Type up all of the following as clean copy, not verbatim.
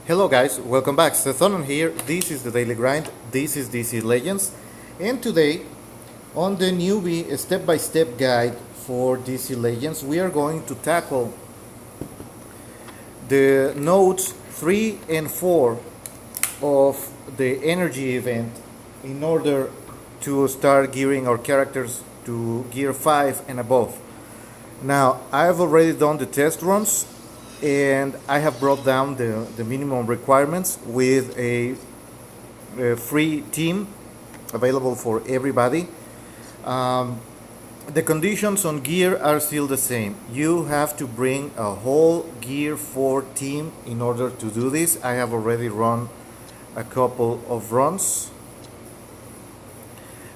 Hello guys, welcome back. Sethonon here. This is the Daily Grind. This is DC Legends. And today, on the newbie step-by-step guide for DC Legends, we are going to tackle the nodes 3 and 4 of the energy event in order to start gearing our characters to gear 5 and above. Now, I've already done the test runs and I have brought down the minimum requirements with a free team available for everybody. The conditions on gear are still the same. You have to bring a whole gear 4 team in order to do this. I have already run a couple of runs.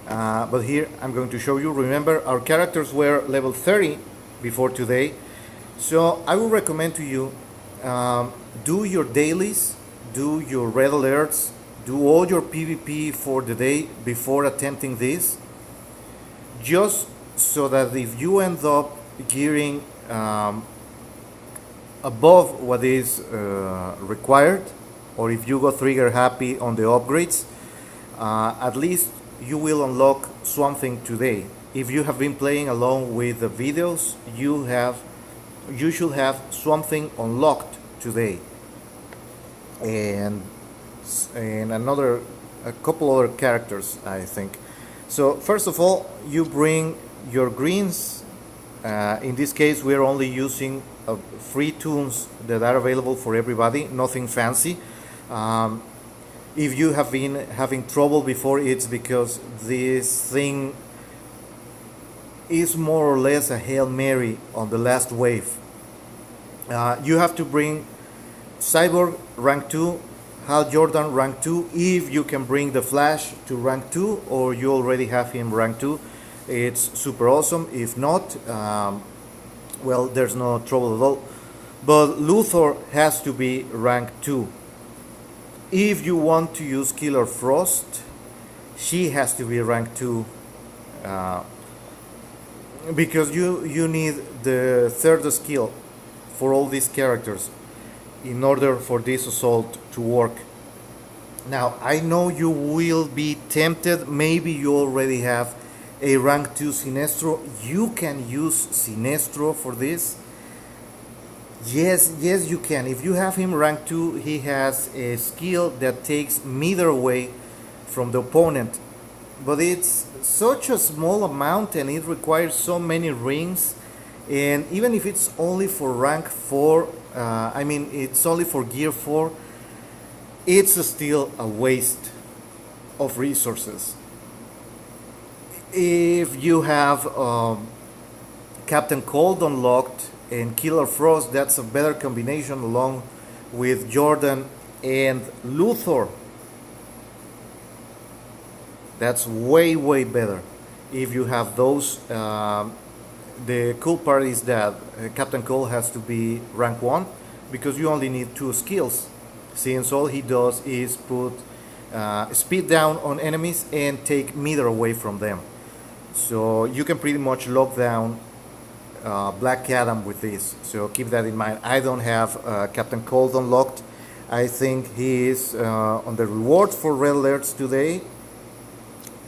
But here I'm going to show you. Remember, our characters were level 30 before today. So I would recommend to you, do your dailies, do your red alerts, do all your PvP for the day before attempting this, just so that if you end up gearing above what is required, or if you go trigger happy on the upgrades, at least you will unlock something today. If you have been playing along with the videos, you should have something unlocked today, and a couple other characters, I think. So first of all, you bring your greens. In this case, we're only using free tunes that are available for everybody, nothing fancy. If you have been having trouble before, it's because this thing is more or less a Hail Mary on the last wave. You have to bring Cyborg rank 2, Hal Jordan rank 2, if you can bring the Flash to rank 2, or you already have him rank 2, it's super awesome. If not, well, there's no trouble at all. But Luthor has to be rank 2. If you want to use Killer Frost, she has to be rank 2. Because you need the third skill for all these characters in order for this assault to work. Now, I know you will be tempted. Maybe you already have a rank 2 Sinestro. You can use Sinestro for this. Yes, you can. If you have him rank 2, he has a skill that takes meter away from the opponent. But it's such a small amount and it requires so many rings, and even if it's only for rank 4, it's only for gear 4, it's still a waste of resources. If you have Captain Cold unlocked and Killer Frost, that's a better combination along with Jordan and Luthor. That's way better if you have those. The cool part is that Captain Cole has to be rank 1 because you only need 2 skills, since all he does is put speed down on enemies and take meter away from them. So you can pretty much lock down Black Adam with this, so keep that in mind. I don't have Captain Cold unlocked. I think he is on the reward for red alerts today.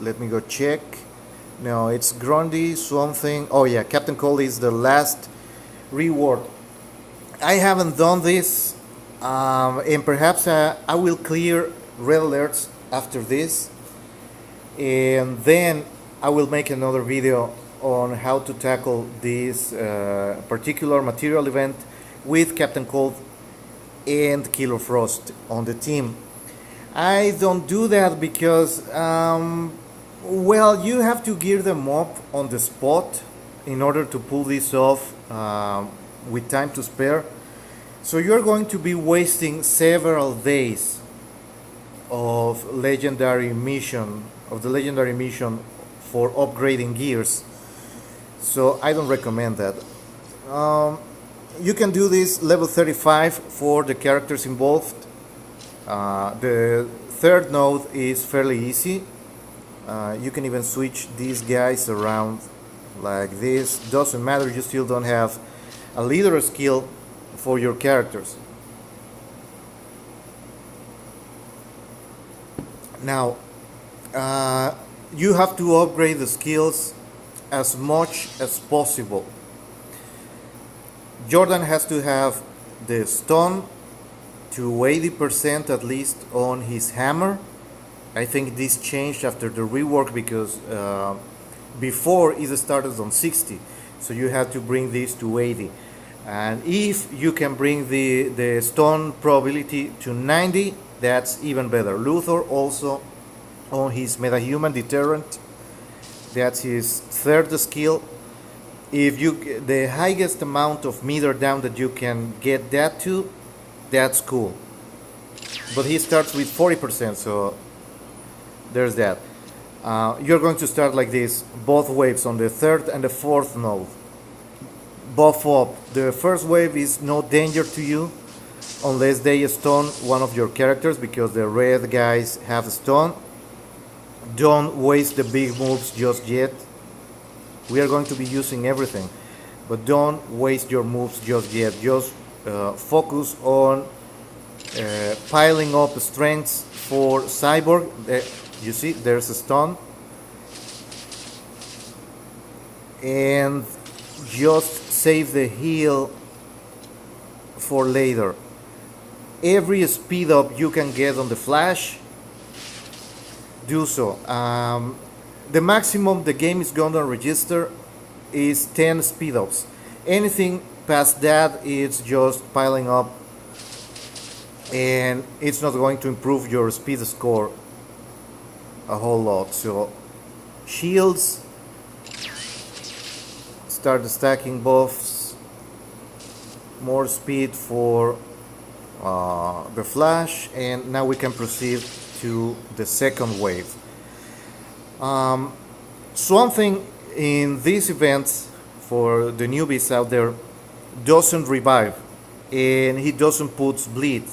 Let me go check. No, it's Grundy something. Oh yeah, Captain Cold is the last reward. I haven't done this, and perhaps I will clear red alerts after this, and then I will make another video on how to tackle this particular material event with Captain Cold and Killer Frost on the team. I don't do that because well, you have to gear them up on the spot in order to pull this off with time to spare. So you're going to be wasting several days of the legendary mission for upgrading gears. So I don't recommend that. You can do this level 35 for the characters involved. The third node is fairly easy. You can even switch these guys around like this. Doesn't matter, you still don't have a leader skill for your characters. Now, you have to upgrade the skills as much as possible. Jordan has to have the stun to 80% at least on his hammer. I think this changed after the rework because before it started on 60, so you have to bring this to 80. And if you can bring the stun probability to 90, that's even better. Luthor also on his metahuman deterrent, that's his third skill. If you the highest amount of meter down that you can get that to, that's cool. But he starts with 40%, so there's that. You're going to start like this, both waves on the third and the fourth node. Buff up. The first wave is no danger to you unless they stun one of your characters, because the red guys have stun. Don't waste the big moves just yet. We are going to be using everything, but don't waste your moves just yet. Just focus on piling up strengths for Cyborg. You see, there's a stun. And just save the heal for later. Every speed up you can get on the Flash, do so. The maximum the game is going to register is 10 speed ups. Anything past that, it's just piling up, and it's not going to improve your speed score a whole lot. So shields, start stacking buffs, more speed for the Flash, and now we can proceed to the second wave. Swamp Thing in these events, for the newbies out there, doesn't revive, and he doesn't put bleed.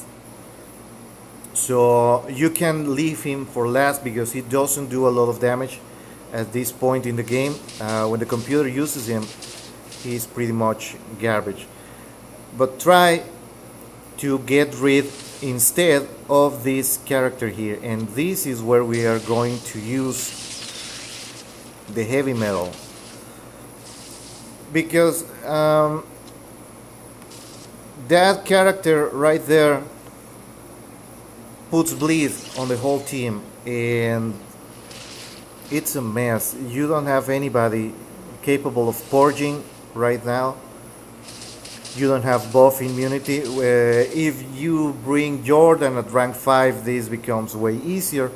So you can leave him for last because he doesn't do a lot of damage at this point in the game. When the computer uses him, he's pretty much garbage. But try to get rid instead of this character here, and this is where we are going to use the heavy metal, because that character right there puts bleed on the whole team, and it's a mess. You don't have anybody capable of purging right now. You don't have buff immunity. If you bring Jordan at rank 5, this becomes way easier,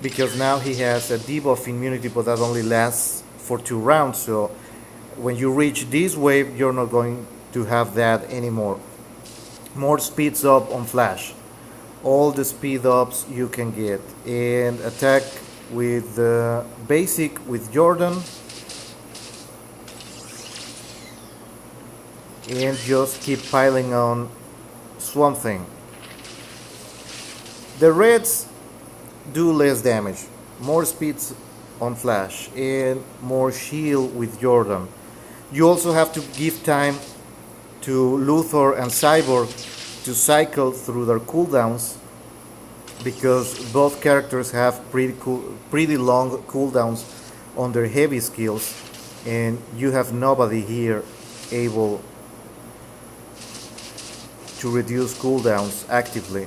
because now he has a debuff immunity, but that only lasts for 2 rounds. So when you reach this wave, you're not going to have that anymore. More speeds up on Flash. All the speed ups you can get. And attack with basic with Jordan. And just keep piling on Swamp Thing. The Reds do less damage, more speeds on Flash, and more shield with Jordan. You also have to give time to Luthor and Cyborg to cycle through their cooldowns, because both characters have pretty long cooldowns on their heavy skills, and you have nobody here able to reduce cooldowns actively.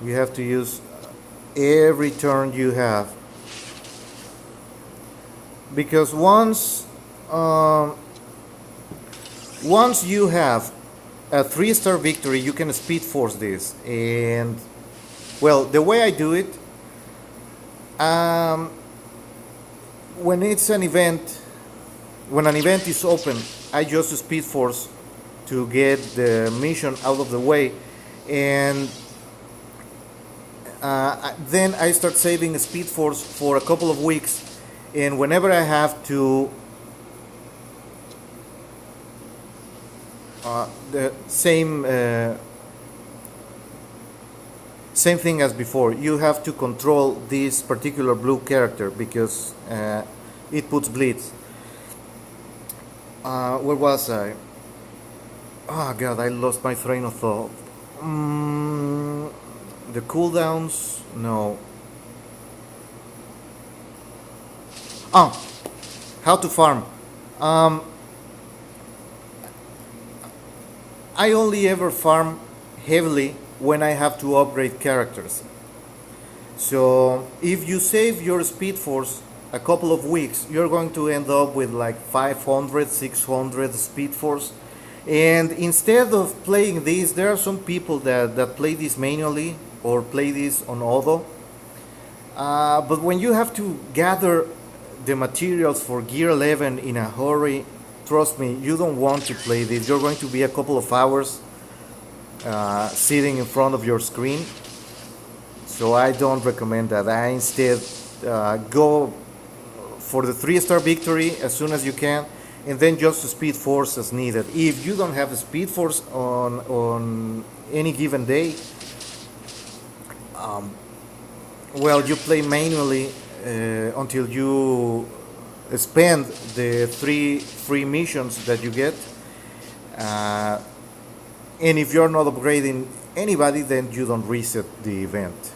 You have to use every turn you have, because once you have a 3-star victory, you can speed force this. And well, the way I do it, when it's an event, when an event is open, I just speed force to get the mission out of the way, and then I start saving speed force for a couple of weeks, and whenever I have to the same thing as before, you have to control this particular blue character, because it puts bleeds. Where was I? Oh god, I lost my train of thought. Mm, the cooldowns? No. Oh, how to farm. Um, I only ever farm heavily when I have to upgrade characters. So if you save your speed force a couple of weeks, you're going to end up with like 500, 600 speed force. And instead of playing this, there are some people that play this manually or play this on auto. But when you have to gather the materials for Gear 11 in a hurry, trust me, you don't want to play this. You're going to be a couple of hours sitting in front of your screen. So I don't recommend that. I instead go for the 3-star victory as soon as you can, and then just the speed force as needed. If you don't have the speed force on any given day, well, you play manually until you spend the 3 free missions that you get. Uh, and if you're not upgrading anybody, then you don't reset the event.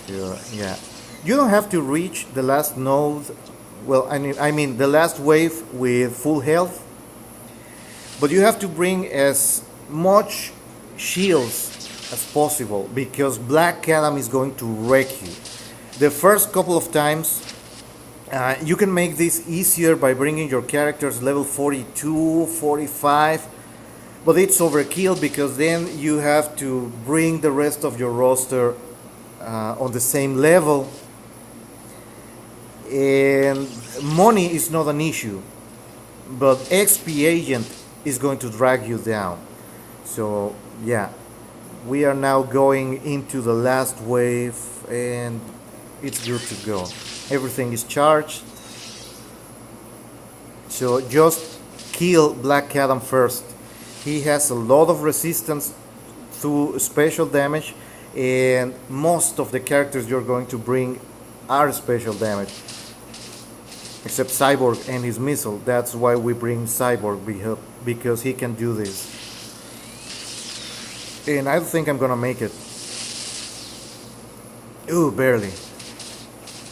So, yeah. You don't have to reach the last node. Well, I mean the last wave with full health, but you have to bring as much shields as possible because Black Adam is going to wreck you. The first couple of times, you can make this easier by bringing your characters level 42, 45, but it's overkill because then you have to bring the rest of your roster on the same level, and money is not an issue, but XP agent is going to drag you down. So yeah, we are now going into the last wave and it's good to go. Everything is charged, so just kill Black Adam first. He has a lot of resistance to special damage, and most of the characters you're going to bring are special damage, except Cyborg and his missile. That's why we bring Cyborg, because he can do this. And I don't think I'm gonna make it. Ooh, barely.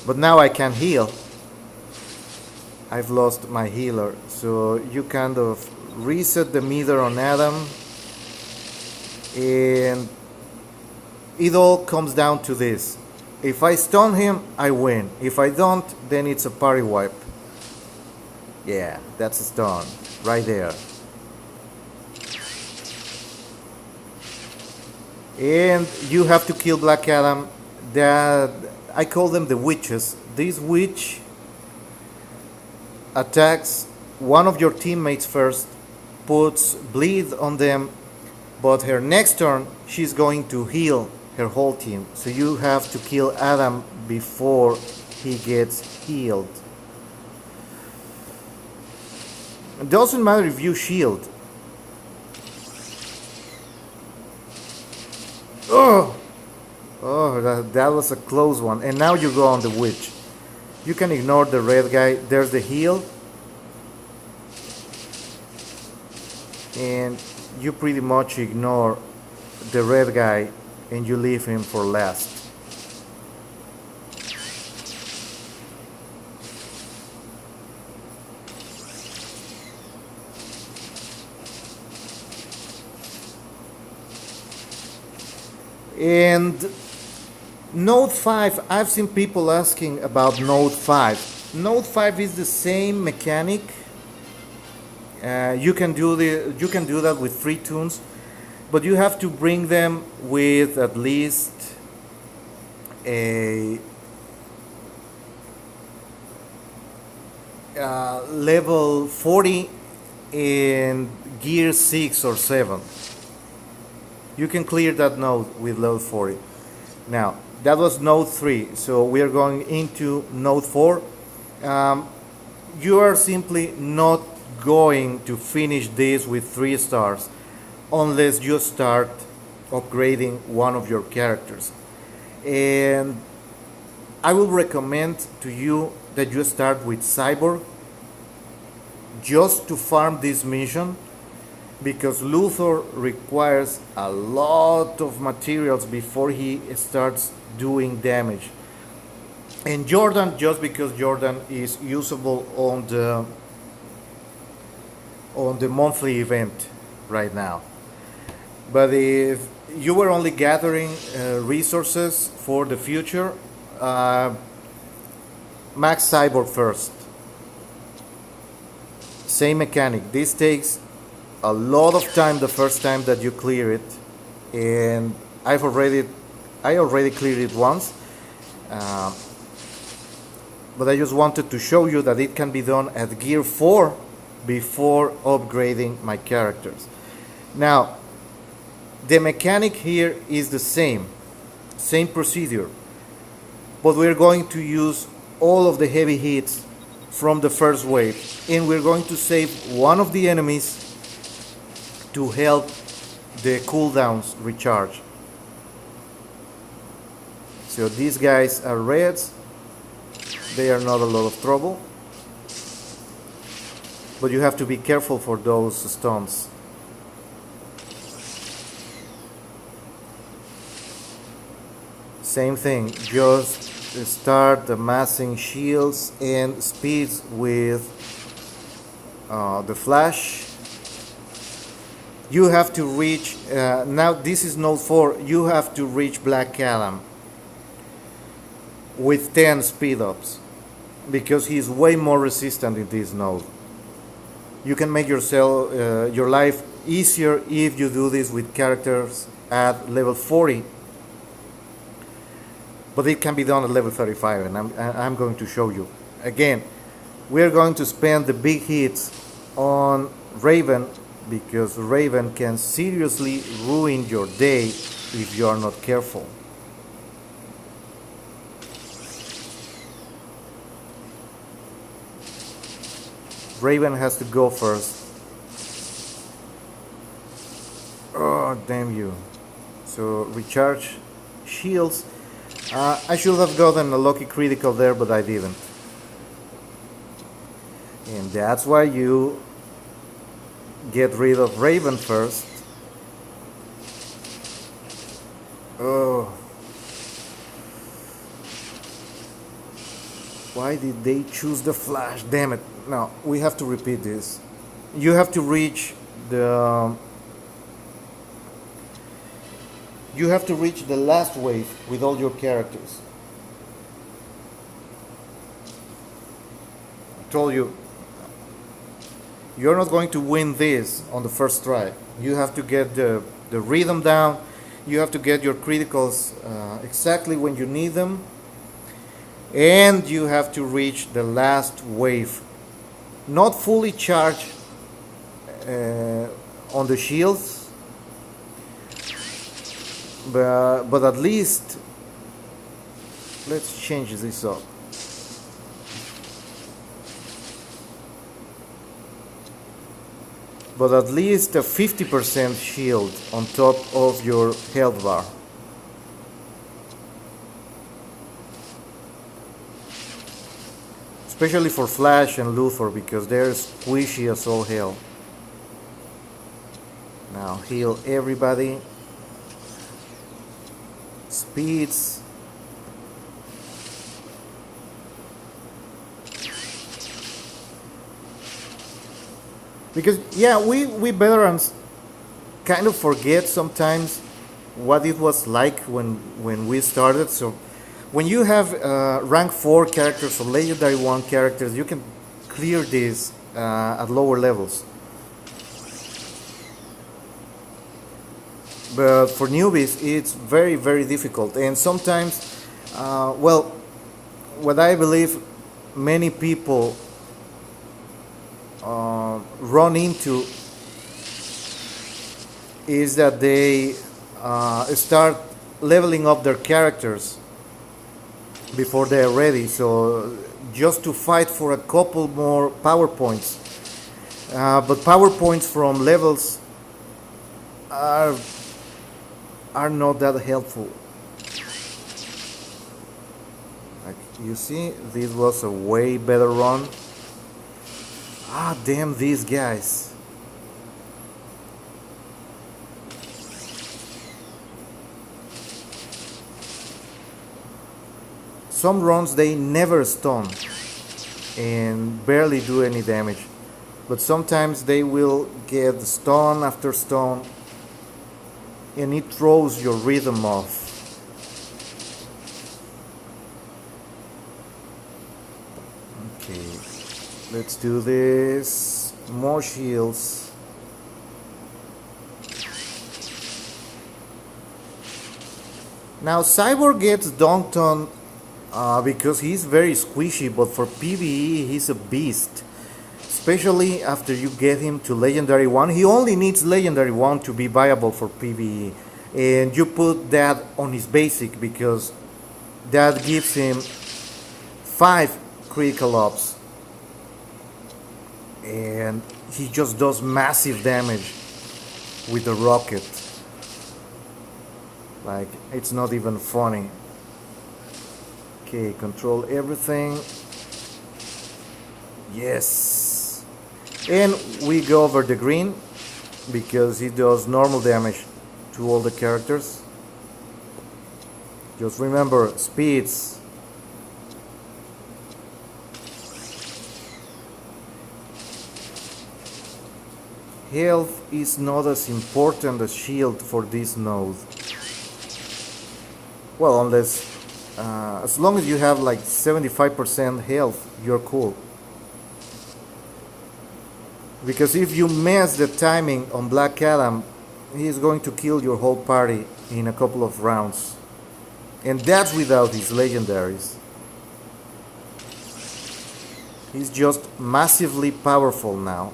But now I can heal. I've lost my healer, so you kind of reset the meter on Adam, and it all comes down to this. If I stun him, I win. If I don't, then it's a party wipe. Yeah, that's a stun right there. And you have to kill Black Adam. That I call them the witches. This witch attacks one of your teammates first, puts bleed on them, but her next turn she's going to heal her whole team. So you have to kill Adam before he gets healed. It doesn't matter if you shield. Oh, that was a close one. And now you go on the witch. You can ignore the red guy. There's the heal. And you pretty much ignore the red guy and you leave him for last. And Node 5, I've seen people asking about Node 5. Node 5 is the same mechanic. You can do that with free tunes, but you have to bring them with at least a level 40 in gear 6 or 7. You can clear that node with level 40. Now, that was node 3, so we are going into node 4. You are simply not going to finish this with 3 stars unless you start upgrading one of your characters. And I will recommend to you that you start with Cyborg just to farm this mission. because Luthor requires a lot of materials before he starts doing damage. And Jordan, just because Jordan is usable on the monthly event right now. But if you were only gathering resources for the future, max Cyborg first. Same mechanic. This takes a lot of time the first time that you clear it, and I already cleared it once, but I just wanted to show you that it can be done at gear 4 before upgrading my characters. Now, the mechanic here is the same procedure, but we're going to use all of the heavy hits from the first wave, and we're going to save one of the enemies to help the cooldowns recharge. So these guys are reds, they are not a lot of trouble, but you have to be careful for those stuns. Same thing, just start amassing shields and speeds with the flash. You have to reach, now this is node 4, you have to reach Black Adam with 10 speed ups, because he's way more resistant in this node. You can make yourself your life easier if you do this with characters at level 40, but it can be done at level 35, and I'm going to show you. Again, we're going to spend the big hits on Raven, because Raven can seriously ruin your day if you are not careful. Raven has to go first. Oh, damn you. So recharge shields. I should have gotten a lucky critical there, but I didn't. And that's why you get rid of Raven first. Oh. Why did they choose the Flash? Damn it. Now, we have to repeat this. You have to reach the... You have to reach the last wave with all your characters. I told you, you're not going to win this on the first try. You have to get the rhythm down. You have to get your criticals exactly when you need them. And you have to reach the last wave. Not fully charged on the shields, but at least, let's change this up. But at least a 50% shield on top of your health bar. Especially for Flash and Luthor, because they're squishy as all hell. Now heal everybody. Speeds. Because yeah, we veterans kind of forget sometimes what it was like when we started. So when you have rank 4 characters or legendary 1 characters, you can clear this at lower levels. But for newbies, it's very, very difficult. And sometimes, well, what I believe many people run into is that they start leveling up their characters before they're ready, so just to fight for a couple more power points. But power points from levels are not that helpful. Like you see, this was a way better run. Ah, damn these guys. some runs they never stun and barely do any damage, but sometimes they will get stun after stun, and it throws your rhythm off. Okay, let's do this. More shields. Now Cyborg gets dunked on because he's very squishy, but for PvE he's a beast. Especially after you get him to Legendary 1. He only needs Legendary 1 to be viable for PvE. And you put that on his basic because that gives him 5 critical ops. And he just does massive damage with the rocket. Like, it's not even funny. Okay, control everything. Yes. And we go over the green because he does normal damage to all the characters. Just remember, speeds. Health is not as important as shield for this node. Well, unless, as long as you have like 75% health, you're cool. Because if you mess the timing on Black Adam, he is going to kill your whole party in a couple of rounds. And that's without his legendaries. He's just massively powerful now.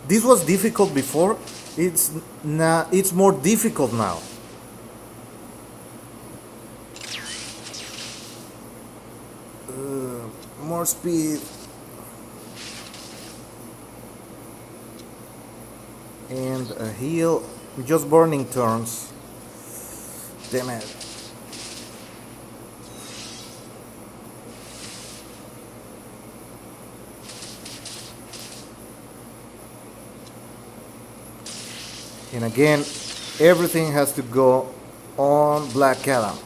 This was difficult before. It's more difficult now. More speed. And a heal. Just burning turns. Damn it. And again, everything has to go on Black Adam.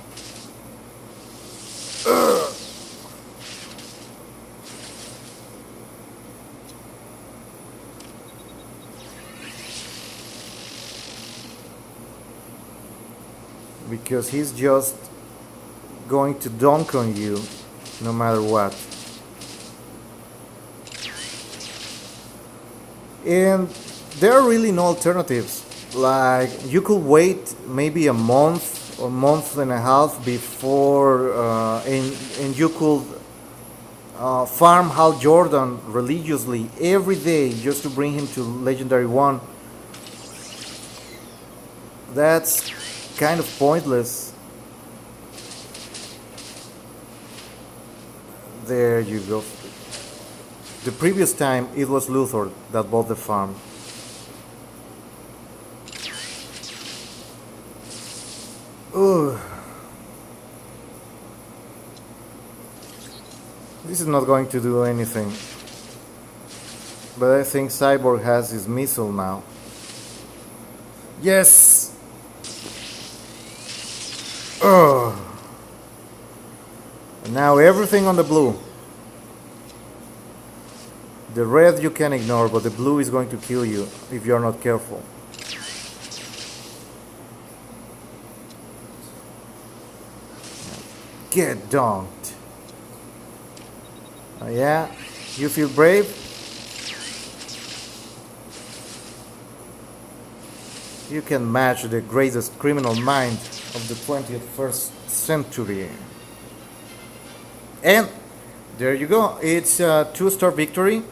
Ugh. Because he's just going to dunk on you no matter what. And there are really no alternatives. Like, you could wait maybe a month or month and a half before and you could farm Hal Jordan religiously every day just to bring him to Legendary 1. That's kind of pointless. There you go. The previous time it was Luthor that bought the farm. Ugh. This is not going to do anything. But I think Cyborg has his missile now. Yes! Ugh. And now everything on the blue. The red you can ignore, but the blue is going to kill you if you're not careful. Get dunked. Yeah? You feel brave? You can match the greatest criminal mind of the 21st century. And there you go. It's a 2-star victory.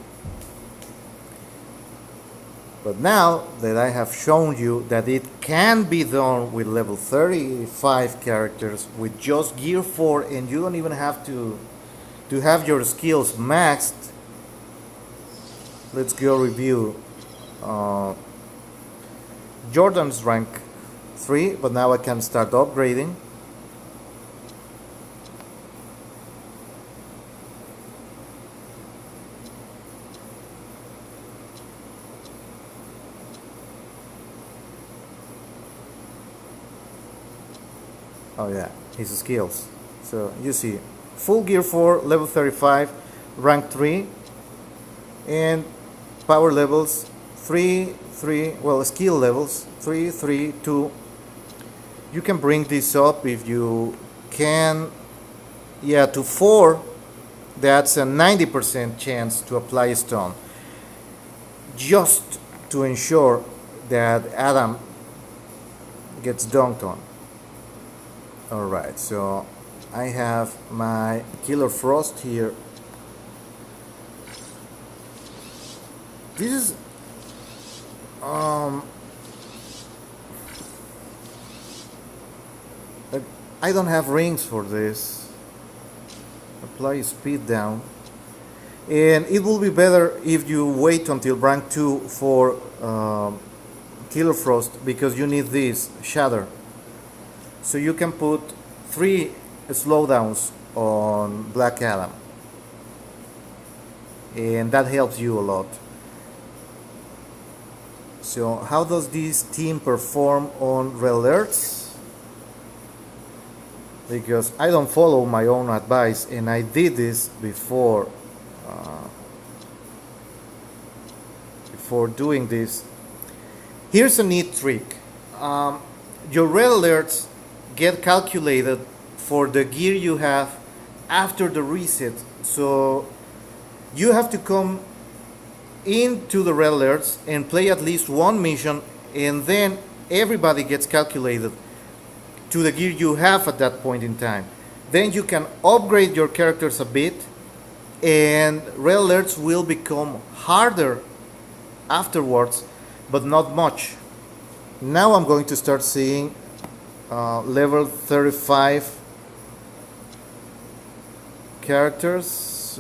But now that I have shown you that it can be done with level 35 characters with just Gear 4, and you don't even have to have your skills maxed, let's go review Jordan's rank 3, but now I can start upgrading. Oh yeah, his skills. So you see, full gear 4, level 35, rank 3, and power levels 3, 3, well, skill levels 3, 3, 2. You can bring this up if you can, yeah, to 4. That's a 90% chance to apply stun, just to ensure that Adam gets dunked on. Alright, so I have my Killer Frost here. This is I don't have rings for this. Apply speed down. And it will be better if you wait until rank 2 for Killer Frost, because you need this Shatter. So you can put 3 slowdowns on Black Adam. And that helps you a lot. So how does this team perform on red alerts? Because I don't follow my own advice, and I did this before doing this. Here's a neat trick. Your red alerts get calculated for the gear you have after the reset. So you have to come into the red alerts and play at least one mission, and then everybody gets calculated to the gear you have at that point in time. Then you can upgrade your characters a bit, and red alerts will become harder afterwards, but not much. Now I'm going to start seeing level 35 characters.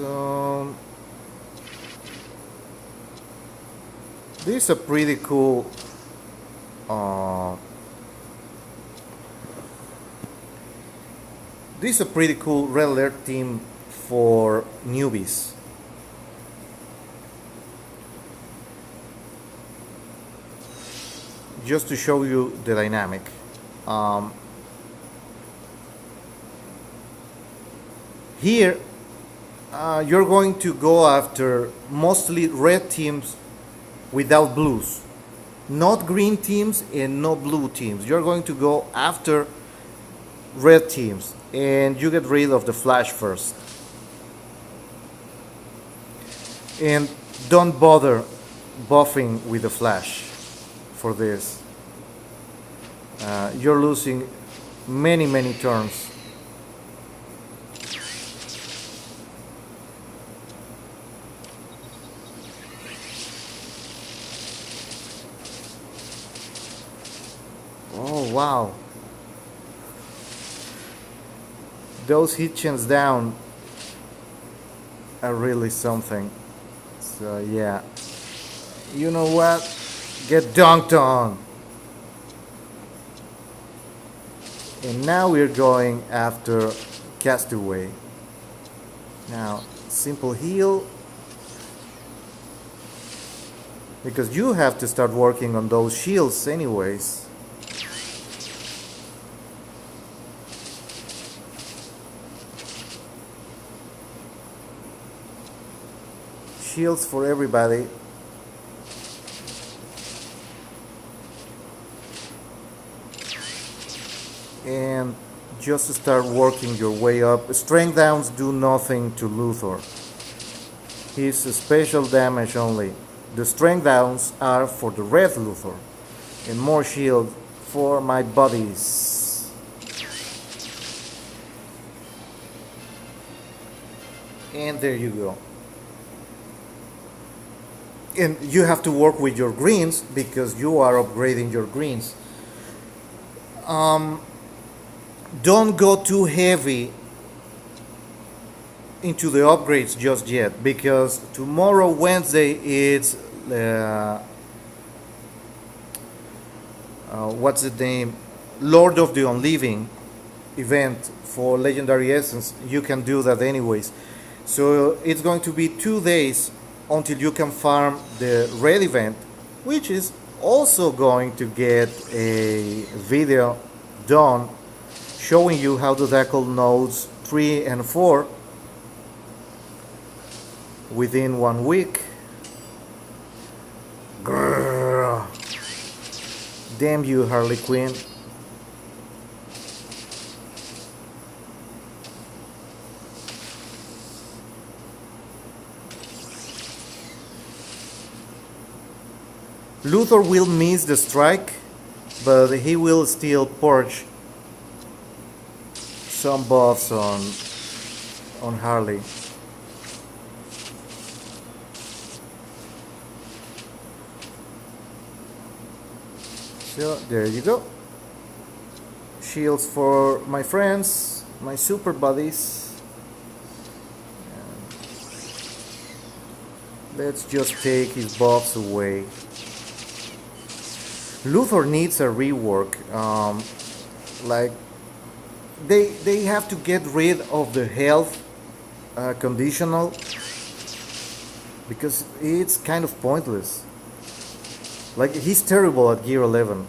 This is a pretty cool red alert team for newbies. Just to show you the dynamic. Here you're going to go after mostly red teams without blues, not green teams and no blue teams. You're going to go after red teams, and you get rid of the flash first. And don't bother buffing with the flash for this. You're losing many turns. Oh wow, those hit chance down are really something. So yeah, you know what, get dunked on. And now we're going after Castaway. Now simple heal, because you have to start working on those shields anyways. Shields for everybody. And just start working your way up. Strength downs do nothing to Luthor. He's a special damage only. The strength downs are for the red Luthor, and more shield for my buddies. And there you go. And you have to work with your greens, because you are upgrading your greens. Don't go too heavy into the upgrades just yet, because tomorrow, Wednesday, it's what's the name? Lord of the Unliving event for Legendary Essence. You can do that anyways. So it's going to be 2 days until you can farm the red event, which is also going to get a video done showing you how to tackle nodes 3 and 4 within 1 week. Grrr. Damn you, Harley Quinn. Luthor will miss the strike, but he will still purge some buffs on Harley. So there you go. Shields for my friends, my super buddies. Let's just take his buffs away. Luthor needs a rework. Like they have to get rid of the health conditional because it's kind of pointless. Like he's terrible at gear 11.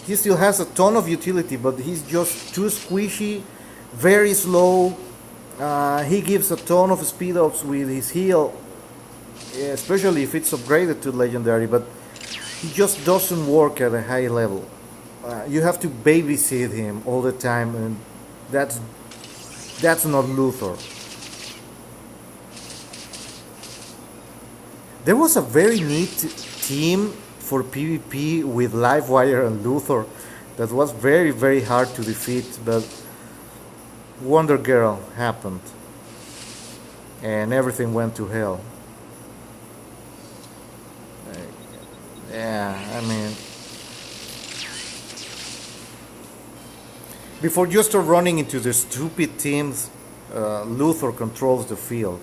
He still has a ton of utility, but he's just too squishy, very slow. He gives a ton of speed ups with his heal, especially if it's upgraded to legendary, but he just doesn't work at a high level. You have to babysit him all the time, and that's not Luthor. There was a very neat team for PvP with Livewire and Luthor that was very, very hard to defeat, but Wonder Girl happened and everything went to hell. Yeah, I mean, before you start running into the stupid teams, Luthor controls the field,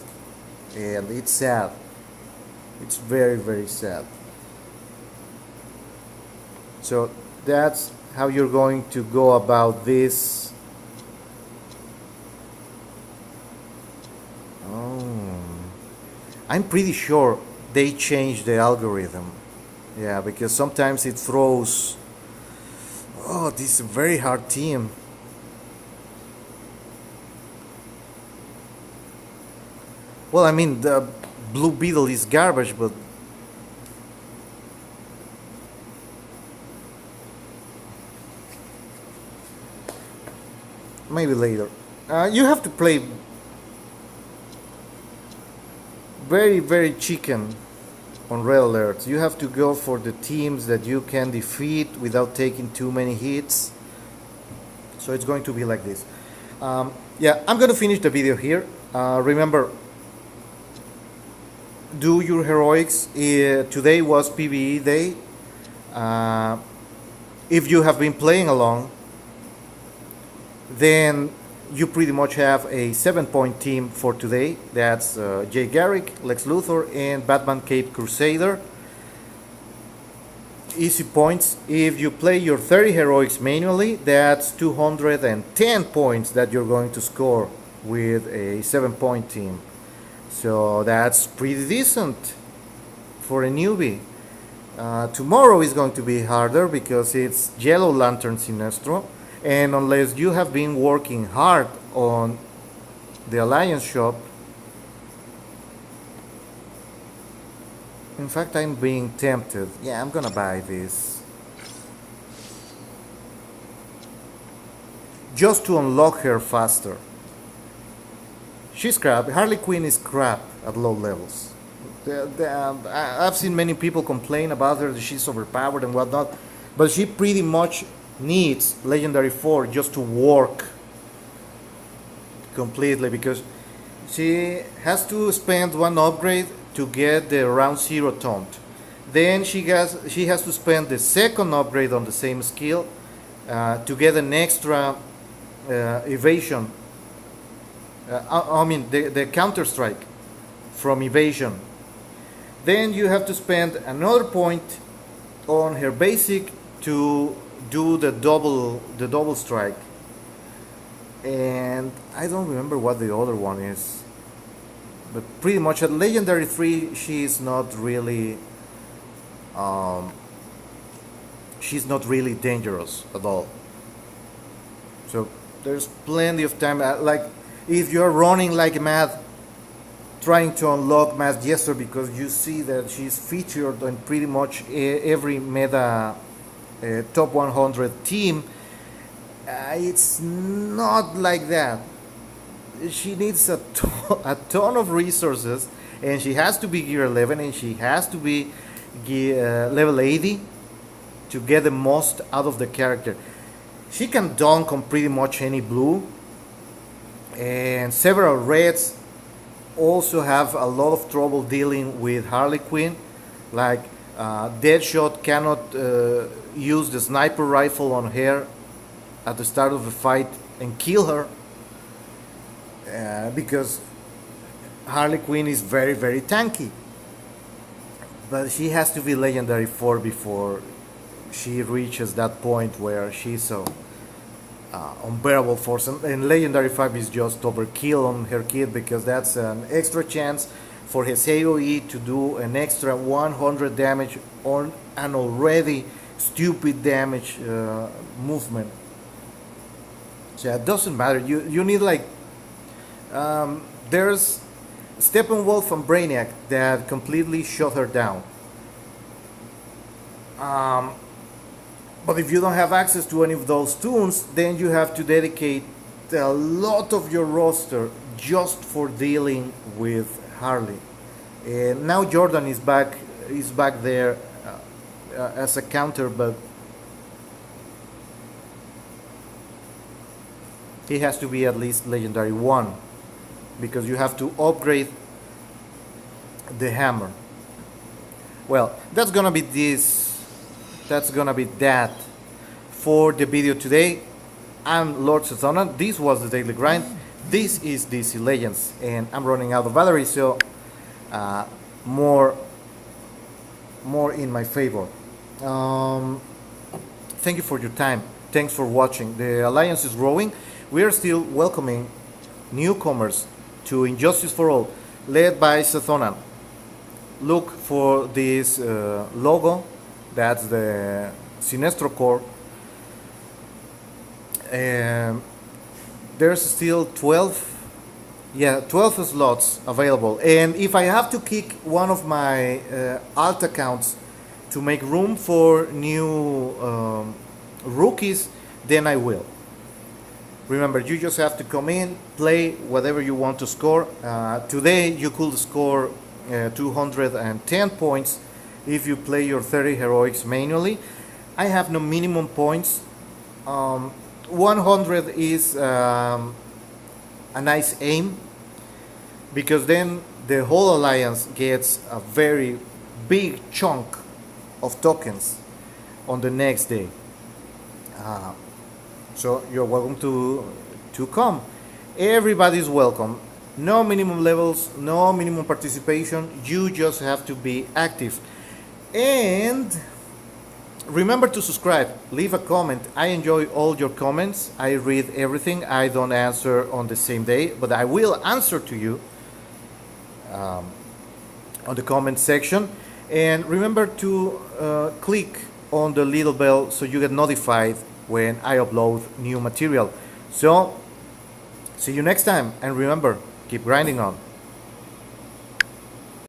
and it's sad. It's very, very sad. So that's how you're going to go about this. Oh, I'm pretty sure they changed the algorithm. Yeah, because sometimes it throws. Oh, this is a very hard team. Well, I mean, the Blue Beetle is garbage, but maybe later. You have to play very, very chicken on red alerts. You have to go for the teams that you can defeat without taking too many hits. So it's going to be like this. Yeah, I'm going to finish the video here. Remember, do your heroics. Today was PvE day. If you have been playing along, then you pretty much have a 7-point team for today. That's Jay Garrick, Lex Luthor, and Batman Cape Crusader. Easy points. If you play your 30 heroics manually, that's 210 points that you're going to score with a 7-point team. So that's pretty decent for a newbie. Tomorrow is going to be harder because it's Yellow Lantern Sinestro, and unless you have been working hard on the Alliance shop, in fact I'm being tempted. Yeah, I'm gonna buy this just to unlock her faster. She's crap. Harley Quinn is crap at low levels. I've seen many people complain about her, that she's overpowered and whatnot, but she pretty much needs Legendary 4 just to work completely, because she has to spend one upgrade to get the round 0 taunt. Then she has to spend the second upgrade on the same skill to get an extra evasion. I mean the counter strike from evasion. Then you have to spend another point on her basic to do the double strike. And I don't remember what the other one is. But pretty much at Legendary 3 she's not really dangerous at all. So there's plenty of time. Like if you're running like mad, trying to unlock Mass Jester because you see that she's featured on pretty much every meta top 100 team. It's not like that. She needs a ton of resources, and she has to be gear 11, and she has to be level 80 to get the most out of the character. She can dunk on pretty much any blue, and several reds also have a lot of trouble dealing with Harley Quinn. Like Deadshot cannot use the sniper rifle on her at the start of the fight and kill her because Harley Quinn is very, very tanky. But she has to be legendary 4 before she reaches that point where she's so unbearable force. And legendary 5 is just overkill on her kid because that's an extra chance for his AoE to do an extra 100 damage on an already stupid damage movement. So it doesn't matter. You need like there's Steppenwolf and Brainiac that completely shut her down. But if you don't have access to any of those tunes, then you have to dedicate a lot of your roster just for dealing with Harley. And now Jordan is back there as a counter, but he has to be at least legendary 1 because you have to upgrade the hammer. Well, that's gonna be that for the video today. I'm Lord Sazona. This was the Daily Grind. This is DC Legends, and I'm running out of battery, so more in my favor. Thank you for your time. Thanks for watching. The alliance is growing. We are still welcoming newcomers to Injustice for All, led by Sazona. Look for this logo. That's the Sinestro Corps. There's still 12 slots available. And if I have to kick one of my alt accounts to make room for new rookies, then I will. Remember, you just have to come in, play whatever you want to score. Today you could score 210 points if you play your 30 heroics manually. I have no minimum points. 100 is a nice aim because then the whole alliance gets a very big chunk of tokens on the next day. So you're welcome to come. Everybody's welcome. No minimum levels, no minimum participation. You just have to be active. And remember to subscribe, leave a comment. I enjoy all your comments. I read everything. I don't answer on the same day, but I will answer to you on the comment section. And remember to click on the little bell so you get notified when I upload new material. So see you next time, and remember, keep grinding on.